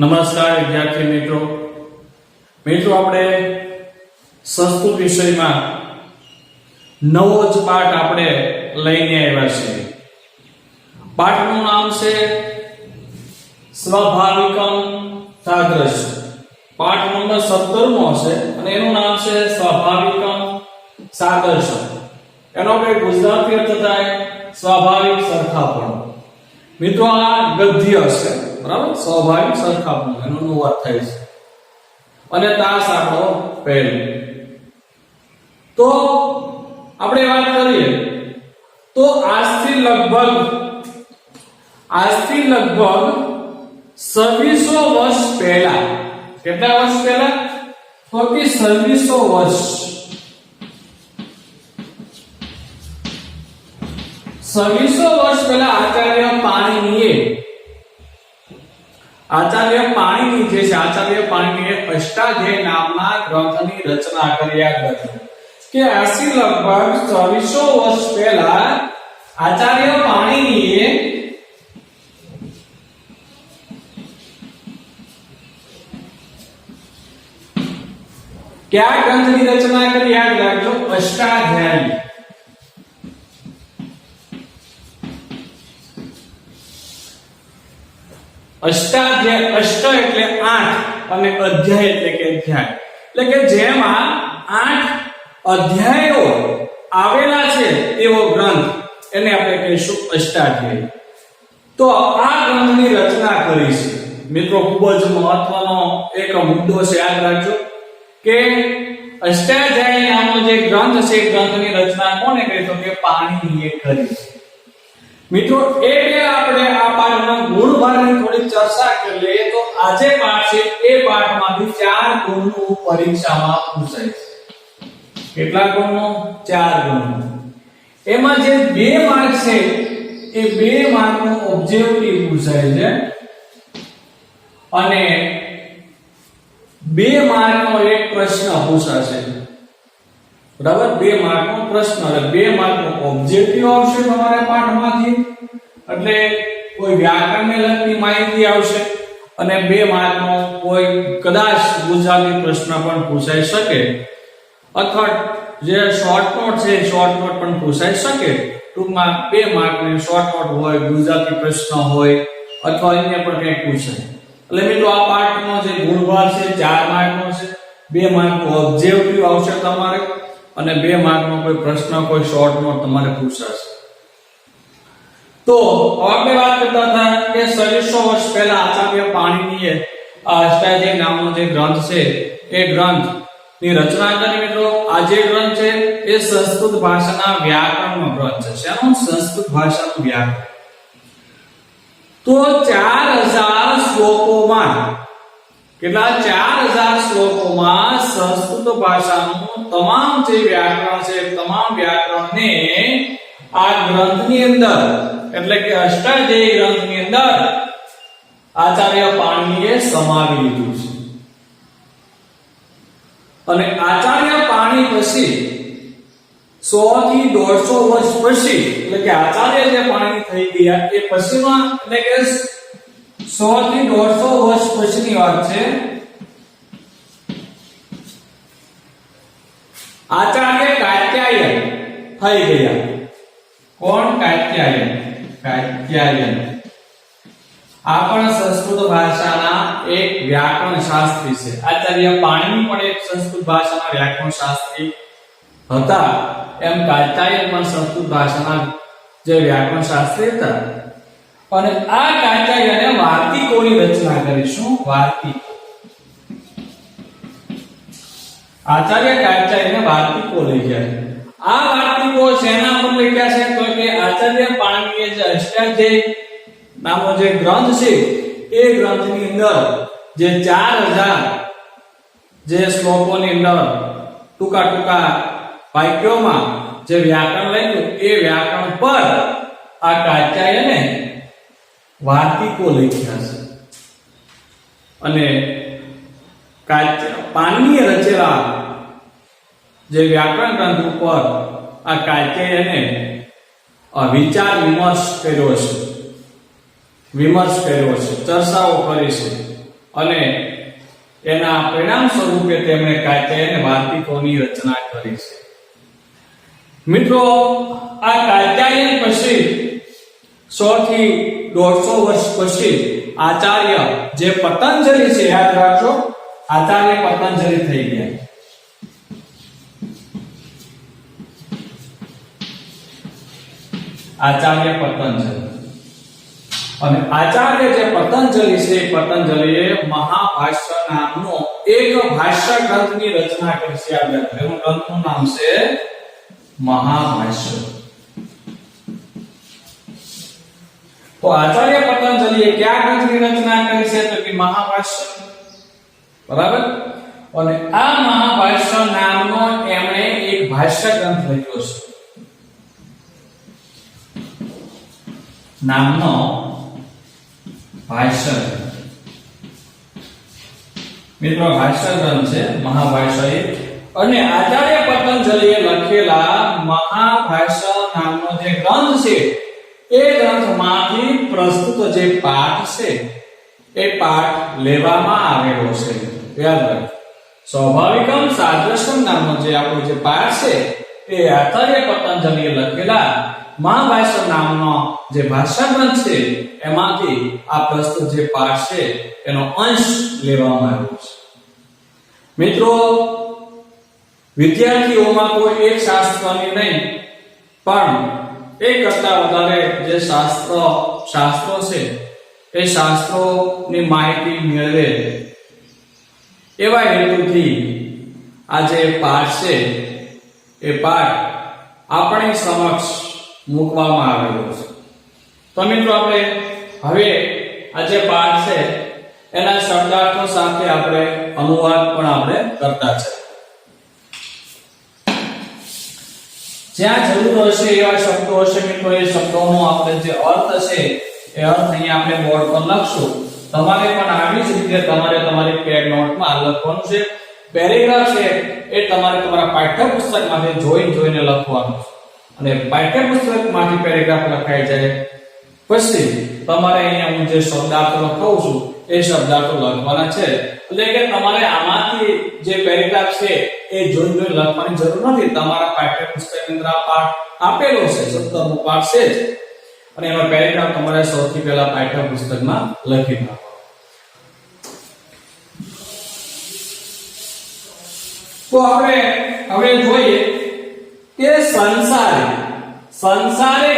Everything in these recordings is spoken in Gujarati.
નમસ્કાર વિદ્યાર્થી મિત્રો આપણે સંસ્કૃત વિષયમાં નવો જ પાઠ આપણે લઈને આવ્યા છીએ. પાઠનું નામ છે સ્વાભાવિકમ સાદૃશ. પાઠ નંબર 17 હશે અને એનું નામ છે સ્વાભાવિકમ સાદૃશ. એનો આપણે ગુજરાતી અર્થ થાય સ્વાભાવિક સરખાપણું. મિત્રો આ ગદ્ય છે, બરાબર? સ્વાભાવિક સરખાપણું એનો અનુવાદ થાય છે અને તાસ આપણો પહેલો. તો આપણે વાત કરીએ તો આજથી લગભગ 2600 વર્ષ પહેલા, કેટલા વર્ષ પહેલા? તો કે 2600 વર્ષ. 2600 વર્ષ પહેલા આચાર્ય પાણિનીએ જે છે આચાર્ય પાણિનીએ અષ્ટાધ્યાયી નામના ગ્રંથની રચના કરી. આ ગ્રંથ કે આજથી લગભગ 2600 વર્ષ પહેલા આચાર્ય પાણિનીએ કયા ગ્રંથની રચના કરી? યાદ રાખજો, અષ્ટાધ્યાયી. અષ્ટાધ્યાય, અષ્ટ એટલે 8 અને અધ્યાય એટલે કે અધ્યાય, એટલે કે જેમાં 8 અધ્યાયો આવેલા છે એવો ગ્રંથ, એને આપણે કહીશું અષ્ટાધ્યાયી. તો આ ગ્રંથની રચના કરી છે. મિત્રો ખૂબ જ મહત્વનો એક મુદ્દો છે, યાદ રાખજો કે અષ્ટાધ્યાયી નામનો જે ગ્રંથ છે એ ગ્રંથની રચના કોણે કરી? તો કે પાણિનીએ કરી. મિત્રો એટલે આપણે આ પાઠના ગુણભારની થોડી ચર્ચા કરી લઈએ. તો આજે પાઠ છે એ પાઠમાંથી 4 ગુણનું પરીક્ષામાં પૂછાય છે. કેટલા ગુણનું? 4 ગુણનું. એમાં જે 2 માર્ક છે એ 2 માર્કનું ઓબ્જેક્ટિવ પૂછાય છે અને 2 માર્કનો એક પ્રશ્ન પૂછાશે. બરાબર? 2 માર્કનો પ્રશ્ન એટલે 2 માર્કનો ઓબ્જેક્ટિવ આવશે તમારા પાઠમાંથી, એટલે કોઈ વ્યાકરણને લગતી માહિતી આવશે અને 2 માર્કનો કોઈ કદાચ ગુજરાતી પ્રશ્ન પણ પૂછાઈ શકે અથવા જે શોર્ટ નોટ છે શોર્ટ નોટ પણ પૂછાઈ શકે. ટૂંકમાં 2 માર્કની શોર્ટ નોટ હોય, ગુજરાતી પ્રશ્ન હોય અથવા અન્ય પણ કંઈક પૂછાય. એટલે મિત્રો આ પાઠનો જે ગુણભાર છે 4 માર્કનો છે. 2 માર્કનો ઓબ્જેક્ટિવ આવશે તમારે અને 2 માર્કનો કોઈ પ્રશ્ન, કોઈ શોર્ટ નોટ તમારે પૂછાશે. તો આપણે વાત કરતા હતા કે 2600 વર્ષ પહેલા આચાર્ય પાણિનીએ અષ્ટાધ્યાયી નામનો જે ગ્રંથ છે એ ગ્રંથની રચના કરી. મિત્રો આ જે ગ્રંથ છે એ સંસ્કૃત ભાષાના વ્યાકરણનો ગ્રંથ છે. શેનું? સંસ્કૃત ભાષાનું વ્યાકરણ. તો 4000 શ્લોકોમાં, કેટલા? 4000 શ્લોકોમાં સંસ્કૃત ભાષાનું તમામ જે વ્યાકરણ છે તમામ વ્યાકરણને આ ગ્રંથની અંદર, એટલે કે અષ્ટાધ્યાયી ગ્રંથની અંદર આચાર્ય પાણિનીએ સમાવી લીધું છે. અને આચાર્ય પાણિની પછી 100 થી 150 વર્ષ પછી, એટલે કે આચાર્ય જે પાણિની થઈ ગયા એ પછીમાં, એટલે કે 100 થી 150 વર્ષ પછીની વાત છે, આચાર્ય કાત્યાયન થઈ ગયા. કોણ? કાત્યાયન. આ પણ સંસ્કૃત ભાષાના એક વ્યાકરણ શાસ્ત્રી છે. આચાર્ય પાણિની પણ એક સંસ્કૃત ભાષાના વ્યાકરણ શાસ્ત્રી હતા, એમ કાત્યાયન પણ સંસ્કૃત ભાષાના જે વ્યાકરણ શાસ્ત્રી હતા. અને આ કાત્યાયને વાર્તિકોની રચના કરી. શું? વાર્તિકો. આચાર્ય કાત્યાયને વાર્તિકો લખ્યા. આ વાર્તિકો શેના પર લખ્યા છે? તો કે આચાર્ય પાણિનીએ જે અષ્ટાધ્યાયી નામનો જે ગ્રંથ છે એ ગ્રંથની અંદર જે 4000 જે શ્લોકોની અંદર ટૂંકા વાક્યોમાં જે વ્યાકરણ લખ્યું એ વ્યાકરણ પર આ કાત્યાયને વાર્તિકો લખ્યા છે. અને પાણિનીએ રચેલા જે વ્યાકરણ ગ્રંથ ઉપર આ કાત્યાયને વિચાર વિમર્શ કર્યો છે. વિમર્શ કર્યો છે, ચર્ચાઓ કરી છે અને એના પરિણામ સ્વરૂપે તેમણે કાત્યાયન વાર્તિકોની રચના કરી છે. મિત્રો, આ કાત્યાયન પછી 100 થી 150 વર્ષ પછી આચાર્ય જે પતંજલિ છે, યાદ રાખજો, આચાર્ય પતંજલિ થઈ ગયા. આચાર્ય પતંજલિ, અને આચાર્ય જે પતંજલિ છે, પતંજલિએ મહાભાષ્ય નામનો એક ભાષ્ય ગ્રંથની રચના કરી છે. આ ગ્રંથનું નામ છે મહાભાષ્ય. તો આચાર્ય પતંજલિએ કયા ગ્રંથની રચના કરી છે? તો કે મહાભાષ્ય. બરાબર. અને આ મહાભાષ્ય નામનો એમણે એક ભાષ્ય ગ્રંથ લખ્યો છે. નામનો ભાષ્ય, મિત્રો ભાષ્ય ગ્રંથ છે મહાભાષ્ય. અને આચાર્ય પતંજલિએ લખેલા મહાભાષ્ય નામનો જે ગ્રંથ છે, એ ગ્રંથમાંથી પ્રસ્તુત જે પાઠ છે, એ પાઠ લેવામાં આવેલો છે. યાદ રાખો, સ્વાભાવિકમ સાદ્રશ્યમ નામનો જે આપણો જે પાઠ છે, એ આચાર્ય પતંજલિએ લખેલા મહાભાષ્ય નામનો જે ભાષ્ય ગ્રંથ છે, એમાંથી આ પ્રસ્તુત જે પાઠ છે એનો અંશ લેવામાં આવ્યો છે. મિત્રો, વિદ્યાર્થીઓમાં કોઈ એક શાસ્ત્રની નહીં, પણ એક કરતા વધારે જે શાસ્ત્રો છે, એ શાસ્ત્રોની માહિતી મેળવે એવા હેતુથી આ જે પાઠ છે, એ પાઠ આપણી સમક્ષ મૂકવામાં આવેલો છે. તો મિત્રો, આપણે હવે આ જે પાઠ છે એના શબ્દાર્થો સાથે આપણે અનુવાદ પણ આપણે કરતા છે. જ્યાં જરૂર હશે એવા શબ્દો હશે મિત્રો, એ શબ્દોનો આપણે જે અર્થ છે એ અર્થ અહીંયા આપણે બોર્ડ પર લખશું. તમારે પણ આવી જ રીતે તમારી પેડ નોટમાં લખવાનું છે. પેરેગ્રાફ છે એ તમારે તમારા પાઠ્યપુસ્તકમાંથી જોઈને લખવાનું છે. અને પાઠ્યપુસ્તકમાંથી પેરેગ્રાફ લખાઈ જાય પછી તમારે અહીંયા હું જે શબ્દાર્થ લખાવું છું એ શબ્દાર્થો લખવાના છે. એટલે કે તમારે આમાંથી જે પેરેગ્રાફ છે એ જોઈને લખવાની જરૂર નથી. તમારા પાઠ્યપુસ્તકની અંદર આ પાઠ આપેલો છે, 17મો પાઠ છે, અને એનો પેરેગ્રાફ તમારે સૌથી પહેલા પાઠ્યપુસ્તકમાં લખી નાખો. તો આપણે હવે જોઈએ કે સંસારે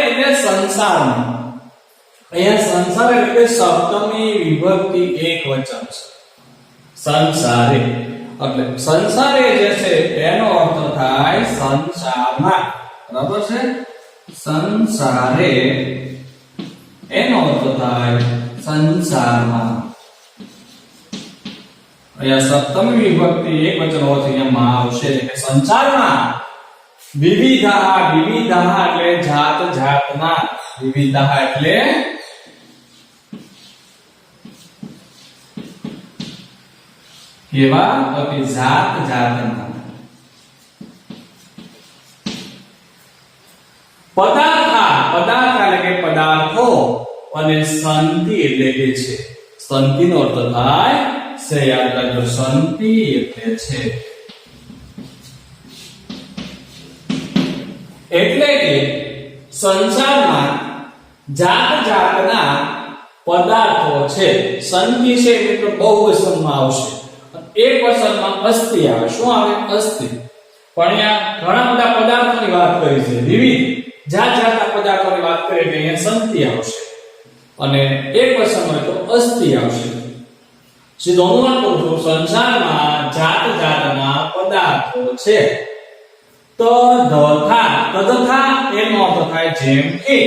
એટલે સંસારમાં. અહીંયા સંસાર એટલે સપ્તમી વિભક્તિ એકવચન છે. સંસારે એટલે સંસારે જે છે એનો અર્થ થાય સંસારમાં. બરાબર છે? સંસારે એનો અર્થ થાય સંસારમાં. અહીંયા સપ્તમી વિભક્તિ એકવચન હોવાથી અહીંયા માં આવશે એટલે સંસારમાં. વિવિધા એટલે જાત જાતના. વિવિધા એટલે કેવા? તો કે જાત જાતના. પદાર્થ એટલે કે પદાર્થો, અને સંતિ એટલે કે છે. સંતિનો અર્થ થાય છે. યાદ રાખજો, સંતિ એટલે છે. એટલે કે સંસારમાં જાત જાતના પદાર્થો છે. સંતિ છે મિત્રો બહુવચનમાં આવશે. એક વચનમાં અસ્તિ આવે. શું આવે? અસ્તિ. પણ અહીંયા ઘણા બધા પદાર્થોની વાત કરી છે. વિવિધ જાત જાતના પદાર્થોની વાત કરી એટલે અહીંયા સંતિ આવશે, અને એક વચન હોય તો અસ્તિ આવશે. સીધો અનુમાન કરું છું, સંસારમાં જાત જાતના પદાર્થો છે. તથા એનો અર્થ થાય જેમ કે.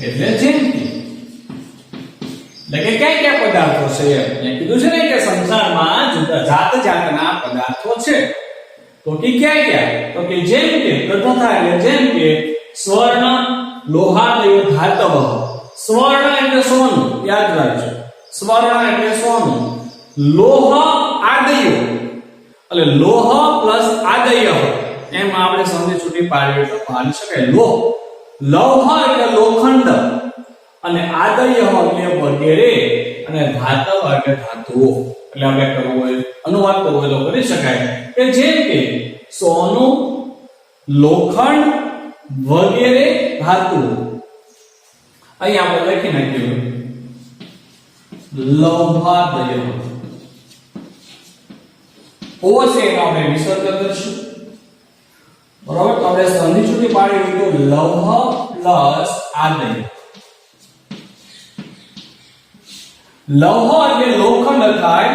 એટલે જેમ કે એટલે કે કયા પદાર્થો છે? મેં કીધું છે ને કે સંસારમાં જુદા જાત જાતના પદાર્થો છે. તો કે ક્યાં? તો કે જેમ કે. તથા એટલે જેમ કે સ્વર્ણ લોહાદયો ધાતવ. સ્વર્ણ એટલે સોનું. યાદ રાખજો, સ્વર્ણ એટલે સોનું. લોહ આદય એટલે લોહ પ્લસ આદય એમ આપણે સમજી છૂટી પાડીએ તો પાડી શકાય. લોહ લૌહ એટલે લોખંડ અને આદય એટલે વગેરે અને ધાતવ એટલે ધાતુઓ. એટલે આપણે કરવું હોય અનુવાદ કરવો હોય તો કરી શકાય કે જેમ કે સોનું, લોખંડ વગેરે ધાતુઓ. અહીં આપણે લખી નાખ્યું લૌહાદય. ઓ છે એનો આપણે વિસર્ગ કરીશું. બરાબર, તો આપણે સંધિ છૂટી પાડી દીધું લૌહ પ્લસ આદય. લૌહ એટલે લોખંડ થાય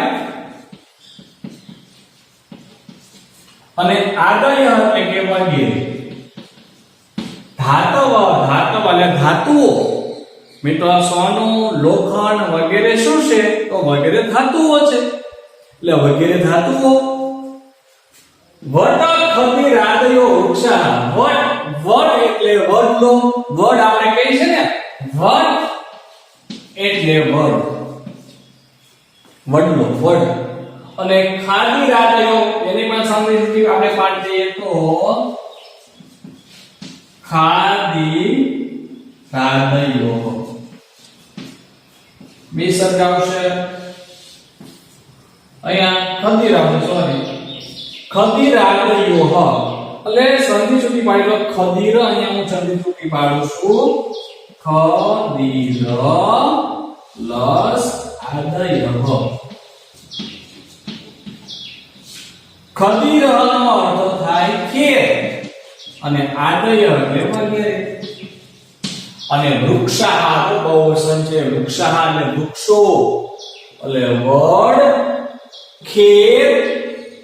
અને આદય એટલે કે વગેરે. ધાતવ એટલે ધાતુઓ. મિત્રો સોનું, લોખંડ વગેરે શું છે? તો વગેરે ધાતુઓ છે. એટલે વગેરે ધાતુઓ. વટ ખદીર આદયો વૃક્ષા. વટ એટલે વડલો. વડ આપણે કહી છે ને, વટ એટલે વડલો, વડ. અને ખાદીર આદયો એની માં સાંભળી સુધી આપણે પાઠ જઈએ તો ખાદીર આદયો બે શબ્દ આવશે. અહીંયા ખદીર આવશે, સોરી, ખદીર આદયો. એટલે સંધિ છૂટી પાડી તો ખદીર. અહીંયા હું સંધિ છૂટી પાડું છું ખદીર પ્લસ આદય. ખદીર નો અર્થ થાય ખેર અને આદય એટલે વગેરે. અને વૃક્ષાહ તો બહુવચન છે. વૃક્ષાહ એટલે વૃક્ષો, એટલે વડ, ખેર.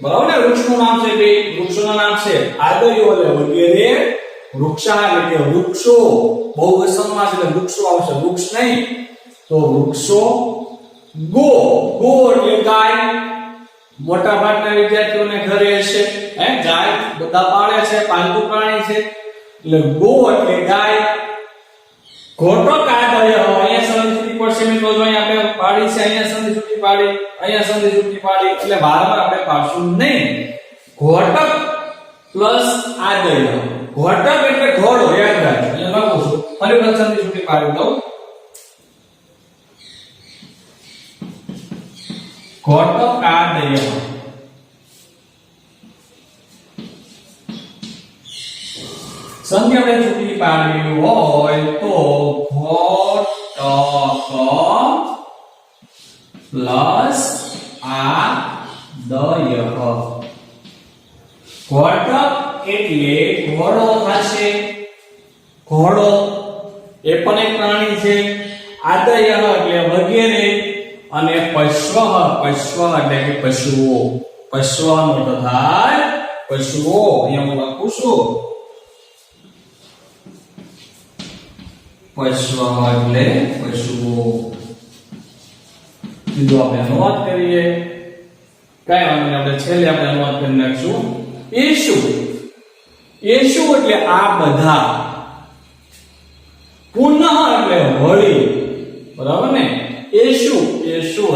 બરાબર ને, વૃક્ષનું નામ છે, બે વૃક્ષોનું નામ છે. આદયો એટલે વગેરે, વૃક્ષાહ એટલે કે વૃક્ષો. બહુવચનમાં છે એટલે વૃક્ષો આવશે, વૃક્ષ નહીં. તો વૃક્ષો. ગો એટલે ગાય. મોટા ભાગના વિદ્યાર્થીઓને ઘરે હશે ગાય બધા પાળે છે, પાલતુ પ્રાણી છે. એટલે ગો એટલે ગાય. ઘોટક આદય. અહીંયા સંધિ છૂટી પડશે મિત્રો. જો અહીંયા આપણે પાડી છે, અહીંયા સંધિ છૂટી પાડી, અહીંયા સંધિ છૂટી પાડી, એટલે વારંવાર આપણે પાડશું નહીં. ઘોટક પ્લસ આદય. ઘોટક એટલે ઘોડો, યાદ રાખજો. અહીંયા લખું છું, ફરી વખત સંધિ છૂટી પાડી દઉં. ઘોટક આદય. સંધિ આપણે છૂટી પાડવી હોય તો ઘોટક પ્લસ આદય. ઘોટક એટલે ઘોડો થશે, ઘોડો એ પણ એક પ્રાણી છે. આદય એટલે વગેરે. અને પશ્વ એટલે કે પશુઓ. પશ્વનો અર્થ થાય પશુઓ. અહીંયા હું લખું છું પશ્વ એટલે પશુઓ. બીજું આપણે અનુવાદ કરીએ. કઈ વાંધો નહીં, આપણે છેલ્લે આપણે અનુવાદ કરી નાખશું. યેશુ. યેશુ એટલે આ બધા. પુનઃ એટલે વળી. બરાબર ને. યેશુ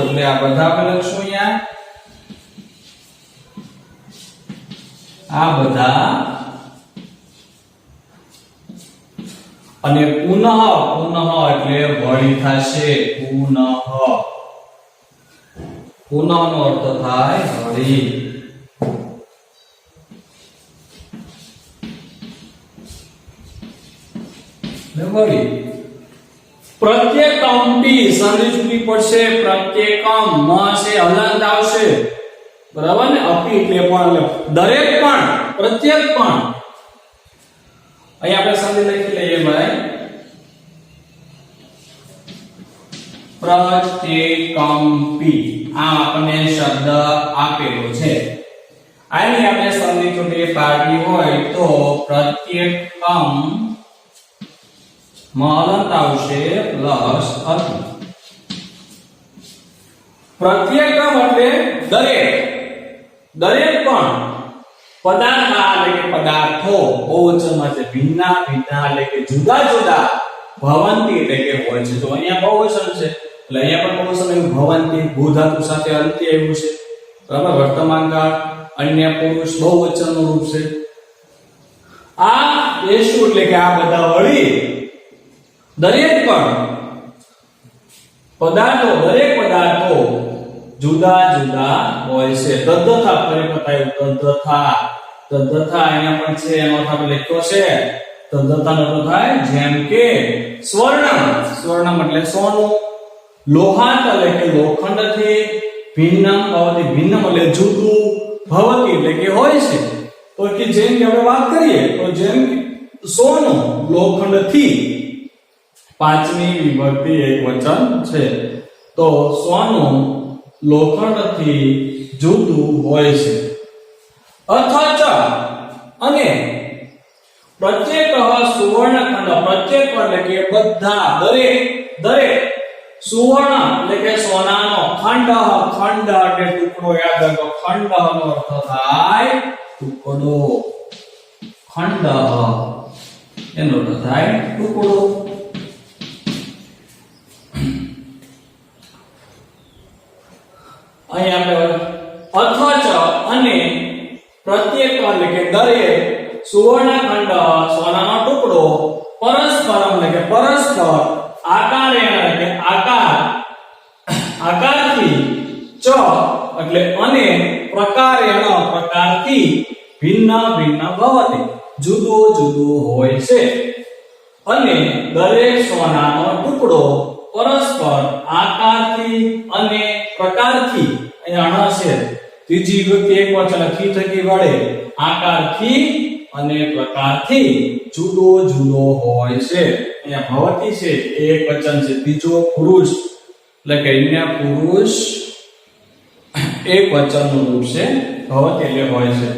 એટલે આ બધા આપણે લખશું અહીંયા. આ બધા. અને પુનઃ એટલે વળી થશે. પુનઃ નો અર્થ થાય વળી. વળી. પ્રત્યેકમ્પી સંધિ છૂટી પડશે. પ્રત્યેકમ મ છે, હલંત આવશે. બરાબર ને. અપી એટલે પણ, દરેક પણ, પ્રત્યેક પણ. અહીં આપણે સંધિ લખી લઈએ ભાઈ. પ્રત્યેકમ્પી. આ આપણને શબ્દ આપેલો છે. આની આપણે સંધિ છૂટી પાડવી હોય તો પ્રત્યેકમ હલંત આવશે પ્લસ અતિ. પ્રત્યેકમ એટલે દરેક, દરેક પણ. પદાર્થ એટલે કે પદાર્થો બહુવચનમાં છે. ભિન્ના એટલે કે જુદા જુદા. ભવંતી એટલે કે હોય છે. તો અહીંયા બહુવચન છે એટલે અહીંયા પણ બહુવચન એવું ભવંતી ભૂ ધાતુ સાથે અંતે આવ્યું છે. બરાબર. વર્તમાન કાળ, અન્ય પુરુષ બહુવચનનું રૂપ છે. આ येषु એટલે કે આ બધા વળી દરેક પણ પદાર્થો દરેક પદાર્થો જુદા જુદા હોય છે તદ્દથા ફરી બતાવ્યું તદ્દથા અહીંયા પણ છે એનો અર્થ આપણે લખ્યો છે તદ્દથાનો અર્થ થાય જેમ કે સ્વર્ણમ એટલે સોનું લોહાત એટલે કે લોખંડથી ભિન્નમ ભવતી ભિન્નમ એટલે જુદું ભવતી એટલે કે હોય છે તો કે જેમ કે આપણે વાત કરીએ તો જેમ સોનું લોખંડથી પાંચમી વિભક્તિ એકવચન છે તો સોનું લોખંડથી જુદું હોય છે અથચ અને પ્રત્યેક સુવર્ણખંડ પ્રત્યેક એટલે કે બધા દરેક સુવર્ણ એટલે કે સોનાનો ખંડ એટલે ટુકડો યાદ રાખો ખંડનો અર્થ થાય ટુકડો ખંડ એનો અર્થ થાય ટુકડો અહીં આપણે અથચ અને પ્રત્યેક એટલે કે દરેક સુવર્ણખંડ સોનાનો ટુકડો પરસ્પરમ એટલે કે પરસ્પર આકારેણ એટલે કે આકારથી ચ એટલે અને પ્રકારથી ભિન્ન ભવતી જુદો હોય છે અને દરેક સોનાનો ટુકડો પરસ્પર આકારથી અને પ્રકારથી અહીંયા અણ છે ત્રીજી વિભક્તિ એકવચન થી થકી વડે આકારથી અને પ્રકારથી જુદો હોય છે અહીંયા ભવતી છે એક વચન છે ત્રીજો પુરુષ એટલે કે અહીંયા પુરુષ એક વચનનું રૂપ છે ભવતી એટલે હોય છે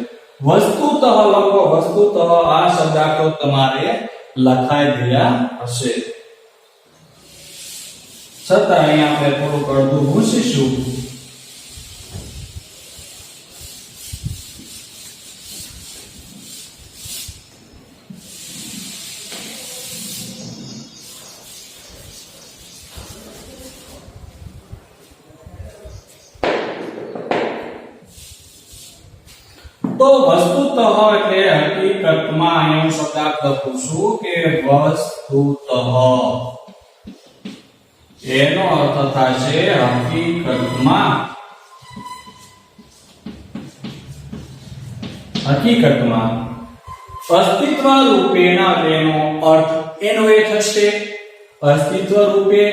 વસ્તુતઃ લખો વસ્તુતઃ આ શબ્દાર્થો તમારે લખાઈ ગયા હશે છતાં અહીંયા આપણે થોડુંક અડધું ભૂસીશું તો વસ્તુતઃ એટલે હકીકતમાં અહીંયા શબ્દાર્થ લખું છું કે વસ્તુતઃ એનો અર્થ થશે હકીકતમાં અસ્તિત્વ રૂપેણ એનો અર્થ એનો એ થશે અસ્તિત્વ રૂપે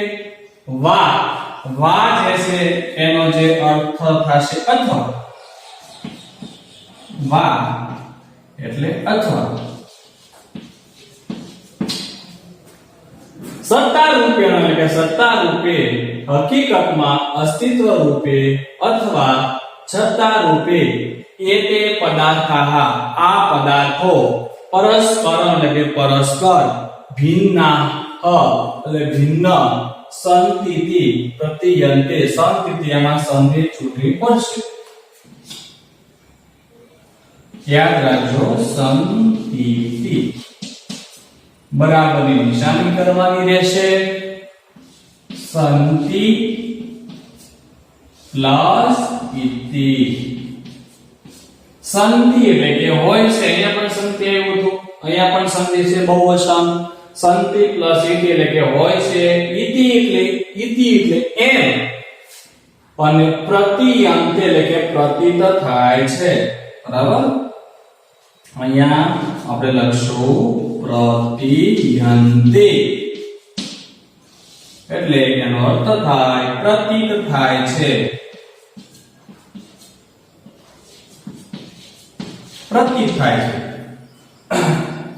વા જે છે એનો જે અર્થ થશે અથવા વા એટલે અથવા સત્તા રૂપે એટલે કે સત્તા રૂપે હકીકતમાં અસ્તિત્વ રૂપે અથવા છત્તા રૂપે એતે પદાર્થાઃ આ પદાર્થો પરસ્પર એટલે કે પરસ્પર ભિન્ના એટલે ભિન્ન સંતિતિ પ્રતિયંતે સંતિતિ એમાં સંધિ છૂટવી પડશે યાદ રાખજો સંતિતિ બરાબરની નિશાની કરવાની રહેશે સંતિ પ્લસ ઇતિ સંતિ એટલે કે હોય છે અહીંયા પણ સંતિ આવ્યું હતું અહીંયા પણ સંધિ છે બહુવચન સંતિ પ્લસ ઇતિ એટલે કે હોય છે ઇતિ એટલે એમ અને પ્રતિયંતે એટલે કે પ્રતીત થાય છે બરાબર અહીંયા આપણે લખશું પ્રતિયંતે એટલે એનો અર્થ થાય પ્રતીત થાય છે પ્રતીત થાય છે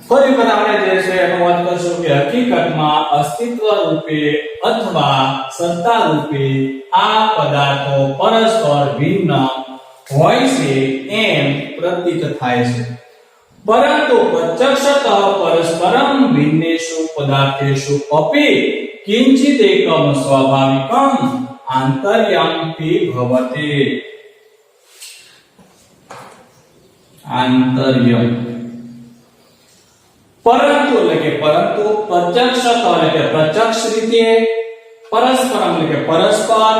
ફરી વખત આપણે જે છે એનો વાત કરશું કે હકીકતમાં અસ્તિત્વ રૂપે અથવા સત્તા રૂપે આ પદાર્થો પરસ્પર ભિન્ન હોય છે એમ પ્રતીત થાય છે પરંતુ પ્રત્યક્ષતઃ પરસ્પરમ ભિન્નેષુ પદાર્થેષુ અપી કિંચિત એકમ સ્વાભાવિકમ આંતર્યમપી ભવતે આંતર્યમ પરંતુ પ્રત્યક્ષતઃ એટલે કે પ્રત્યક્ષ રીતે પરસ્પરમ એટલે કે પરસ્પર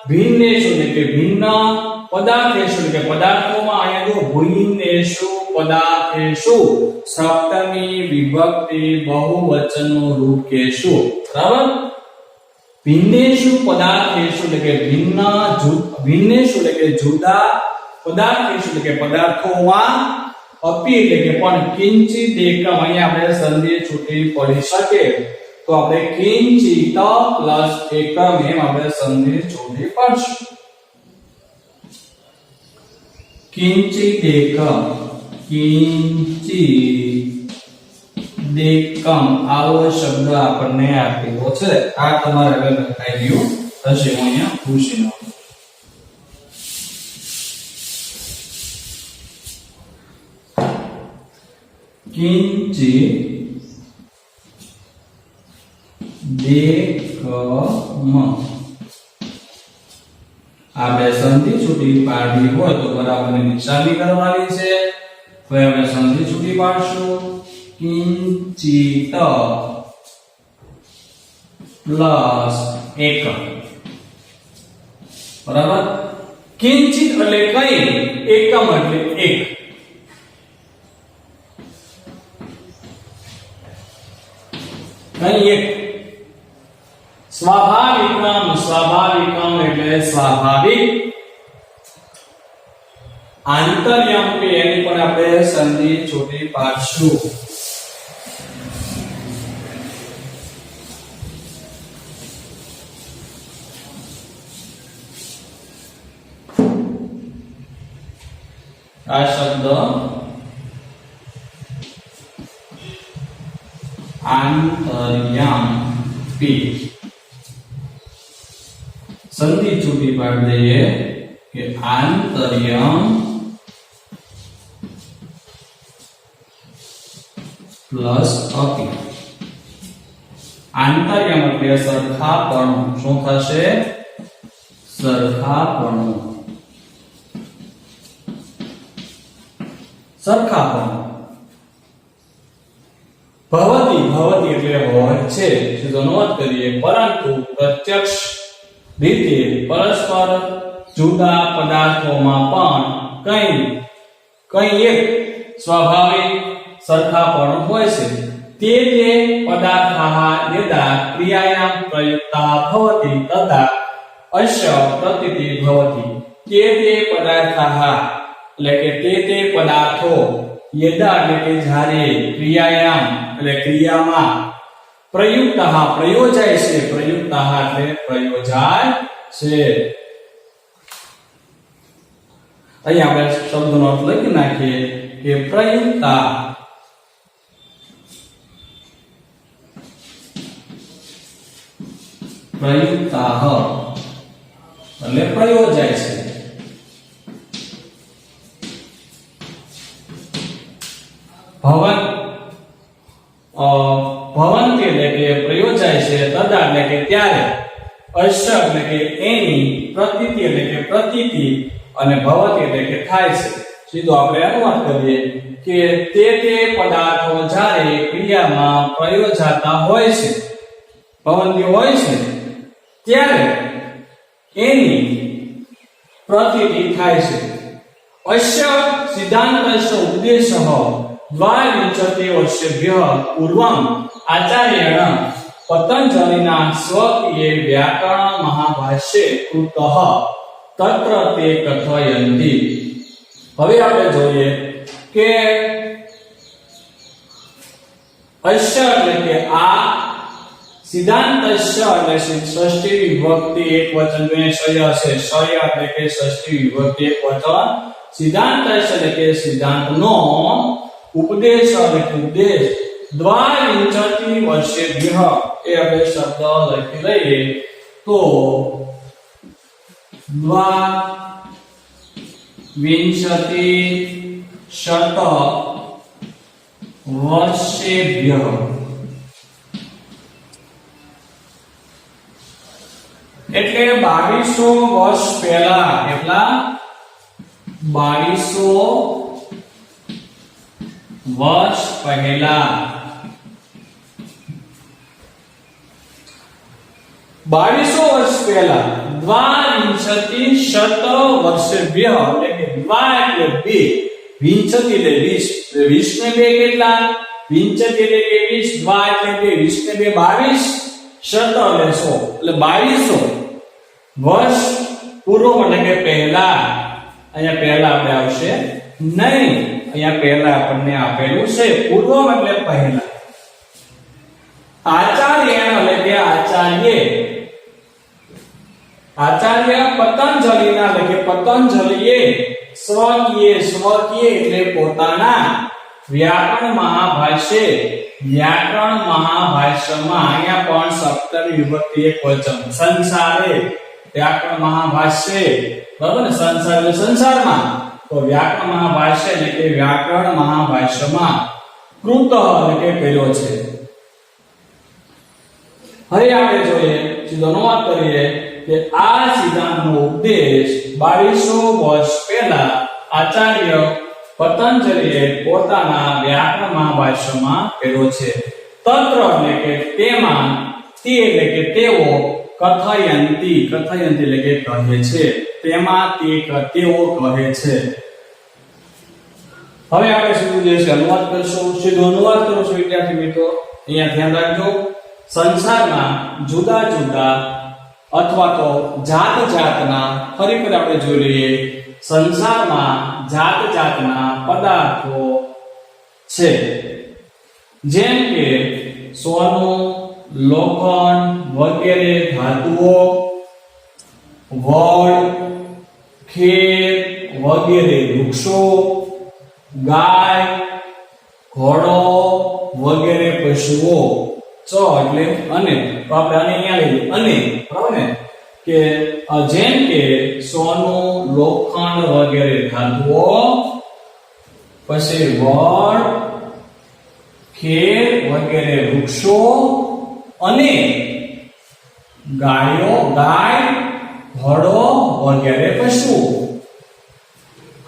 ભિન્નેષુ એટલે કે ભિન્ન પદાર્થેષુ એટલે કે પદાર્થોમાં અહીંયા જો ભૂઇનેષુ પદાર્થેષુ સપ્તમી વિભક્તિ બહુવચનનું રૂપ કેશુ બરાબર ભિન્નેષુ પદાર્થેષુ એટલે કે ભિન્નેષુ એટલે કે જુદા પદાર્થેષુ એટલે કે પદાર્થોમાં અપી એટલે કે પણ કિંચિત એકમ અહીંયા આપણે સંધિ છૂટી પડી શકે તો આપણે કિંચિત પ્લસ એકમ એમ આપણે સંધિ છૂટી પડશે કિંચિત એકમ આવો શબ્દ આપણને આપેલો છે આ તમારે હવે લખાઈ ગયું હશે હું અહીંયા પૂછી નાખું કિંચિત દેકમ આ બે સંધિ છૂટી પાડવી હોય તો બરાબર નિશાની કરવાની છે તો આપણે સંધિ છૂટી પાડશું કિંચિત પ્લસ એકમ બરાબર કિંચિત એટલે કઈ એકમ એટલે એક કઈ એક સ્વાભાવિકમ એટલે સ્વાભાવિક આંતર્યમ કે એની પણ આપણે સંધિ છૂટી પાડશું આ શબ્દ આંતર્યામી સંધિ છૂટી પાડી દઈએ કે આંતર્યમ પ્લસ અપી આંતર્યમ એટલે સરખાપણું શું થશે સરખાપણું ભવતી એટલે હોય છે સીધો નોંધ કરીએ પરંતુ પ્રત્યક્ષ રીતે પરસ્પર જુદા પદાર્થોમાં પણ કઈ એક સ્વાભાવિક સરખાપણું હોય છે તે પદાર્થાઃ યદા ક્રિયાયાં પ્રયુક્તા ભવતિ તદા અસ્ય પ્રતીતિ ભવતિ તે પદાર્થાઃ એટલે કે તે પદાર્થો યદા એટલે કે જ્યારે ક્રિયાયામ એટલે ક્રિયામાં પ્રયુક્તઃ પ્રયોજાય છે પ્રયુક્તઃ એટલે પ્રયોજાય છે અહીં આપણે શબ્દનો અર્થ લખી નાખીએ કે પ્રયુક્તા એટલે પ્રયોજાય છે ભવંતિ એટલે કે પ્રયોજાય છે તદા એટલે કે ત્યારે અશ્ય એટલે કે એની પ્રતીતિ એટલે કે પ્રતીતિ અને ભવતિ એટલે કે થાય છે સીધો આપણે અનુવાદ કરીએ કે તે પદાર્થો જ્યારે ક્રિયામાં પ્રયોજાતા હોય છે ભવંતિ હોય છે ત્યારે એની પ્રતીતિ થાય છે અશ્ય સિદ્ધાંતસ્ય ઉપદેશઃ દ્વાવિંશતિ વર્ષેભ્ય પૂર્વમ આચાર્યેણ પતંજલિના સ્વકીય વ્યાકરણ મહાભાષ્યે કૃતઃ તત્ર તે કથયન્તિ હવે આપણે જોઈએ કે અશ્ય એટલે કે આ સિદ્ધાંતસ્ય એટલે ષષ્ઠી વિભક્તિ એકવચન બે શય છે શય એટલે કે ષષ્ઠી વિભક્તિ એકવચન સિદ્ધાંતસ્ય એટલે કે સિદ્ધાંતનો ઉપદેશ એટલે ઉપદેશ દ્વાવિંશતિ વર્ષેભ્ય એ આપણે શબ્દ લખી લઈએ તો દ્વાવિંશતિ શત વર્ષેભ્ય એટલે 2200 વર્ષ પહેલા કેટલા 2200 વર્ષ પહેલા 2200 વર્ષ પહેલા દ્વાવિંશતિ શત વર્ષેભ્ય એટલે કે દ્વા એટલે બે, વિંશતિ એટલે 20, 20 ને 2 કેટલા? વિંશતિ એટલે કે 20, દ્વા એટલે 2, 20 ને 2 22, શત એટલે 100 એટલે 2200 વર્ષ પૂર્વ એટલે કે પહેલા. અહીંયા પહેલા આપણે આવશે નહીં, અહીંયા પહેલા આપણને આપેલું છે પૂર્વ એટલે પહેલા. આચાર્ય એટલે કે આચાર્ય, આચાર્ય પતંજલિના એટલે કે પતંજલિએ સ્વકીય એટલે પોતાના વ્યાકરણ મહાભાષ્ય, વ્યાકરણ મહાભાષ્યમાં અહીંયા પણ સપ્તમી વિભક્તિ એકવચન સંસારે વ્યાકરણ મહાભાષ્ય, બરાબર ને? સંસાર એટલે સંસારમાં, તો વ્યાકરણ મહાભાષ્ય એટલે કે વ્યાકરણ મહાભાષ્યમાં કૃત એટલે કે કર્યો છે. હવે આપણે જોઈએ, સીધો અનુવાદ કરીએ કે આ સિદ્ધાંતનો ઉપદેશ 2200 વર્ષ પહેલા આચાર્ય પતંજલિએ પોતાના વ્યાકરણ મહાભાષ્યમાં કર્યો છે. તત્ર એટલે કે તેમાં, તે એટલે કે તેઓ, કથયંતી એટલે કે કહે છે, તેમાં તેઓ કહે છે. હવે આપણે સીધું જે છે અનુવાદ કરશું, સીધો અનુવાદ કરું છું વિદ્યાર્થી મિત્રો. અહીંયા ધ્યાન રાખજો, સંસારમાં જુદા જુદા અથવા તો જાત જાતના, ફરી ફરી આપણે જોઈ લઈએ, સંસારમાં જાત જાતના પદાર્થો છે, જેમ કે સોનું, લોખંડ વગેરે ધાતુઓ, વડ, ખેત વગેરે વૃક્ષો, ગાય, ઘોડો વગેરે પશુઓ. ચ એટલે અને, તો આપણે અને અહીંયા લઈએ અને, બરાબર ને? કે જેમ કે સોનું, લોખંડ વગેરે ધાતુઓ, પછી વડ, ખેત વગેરે વૃક્ષો અને ગાય, ઘોડો વગેરે પશુઓ.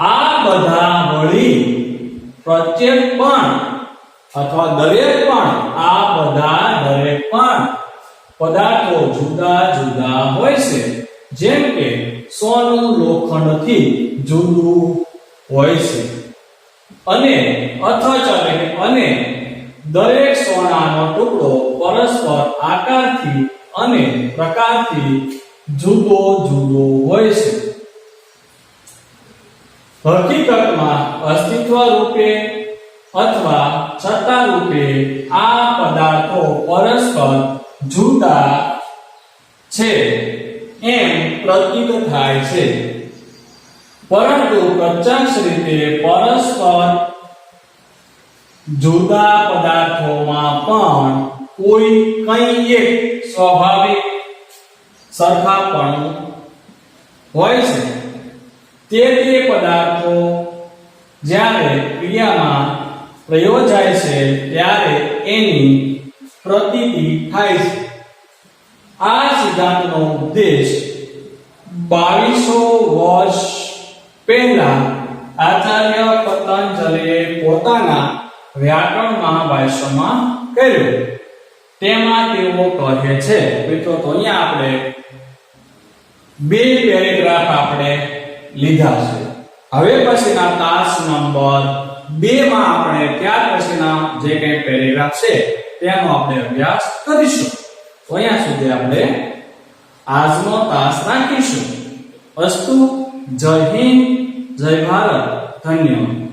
આ બધા વળી પ્રત્યેક પણ અથવા દરેક પણ, આ બધા દરેક પણ પદાર્થો જુદા જુદા હોય છે, જેમ કે સોનું લોખંડથી જુદું હોય છે, અને અથચ એટલે કે અને દરેક સોનાનો ટુકડો પરસ્પર આકારથી અને પ્રકારથી જુદો જુદો હોય છે. હકીકતમાં અસ્તિત્વ રૂપે અથવા સત્તા રૂપે આ પદાર્થો પરસ્પર જુદા છે એમ પ્રતીત થાય છે, પરંતુ પ્રત્યક્ષ રીતે પરસ્પર જુદા પદાર્થોમાં પણ કોઈ કંઈ એક સ્વાભાવિક સરખાપણું હોય છે. તે પદાર્થો જ્યારે ક્રિયામાં પ્રયોજાય છે ત્યારે એની પ્રતીતિ થાય છે. આ સિદ્ધાંતનો ઉપદેશ 2200 વર્ષ પહેલા આચાર્ય પતંજલિએ પોતાના વ્યાકરણ મહાભાષ્યમાં કર્યો, તેમાં તેઓ કહે છે. મિત્રો, તો અહીંયા આપણે બે પેરેગ્રાફ આપણે લીધા છે. હવે પછીના તાસ નંબર 2 માં આપણે ત્યાર પછીના જે કંઈ પેરેગ્રાફ છે તેનો આપણે અભ્યાસ કરીશું. તો અહીંયા સુધી આપણે આજનો તાસ રાખીશું. અસ્તુ. જય હિન્દ, જય ભારત, ધન્યવાદ.